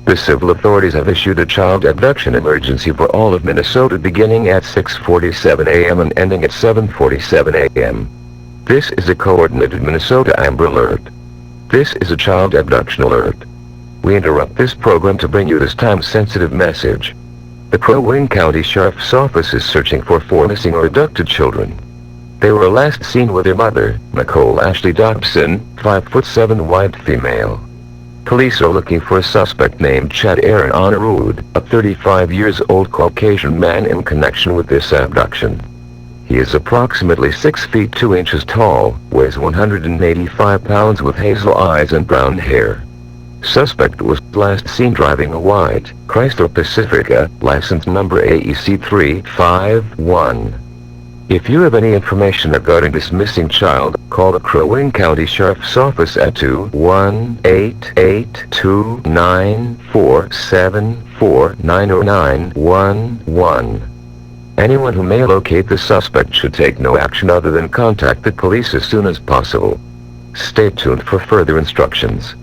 The civil authorities have issued a child abduction emergency for all of Minnesota beginning at 6:47 a.m. and ending at 7:47 a.m. This is a coordinated Minnesota Amber Alert. This is a child abduction alert. We interrupt this program to bring you this time-sensitive message. The Crow Wing County Sheriff's Office is searching for 4 missing or abducted children. They were last seen with their mother, Nicole Ashley Dobson, 5'7" white female. Police are looking for a suspect named Chad Aaron Honorwood, a 35-years-old Caucasian man in connection with this abduction. He is approximately 6 feet 2 inches tall, weighs 185 pounds with hazel eyes and brown hair. Suspect was last seen driving a white Chrysler Pacifica, license number AEC 351. If you have any information regarding this missing child, call the Crow Wing County Sheriff's Office at 218829474909111. Anyone who may locate the suspect should take no action other than contact the police as soon as possible. Stay tuned for further instructions.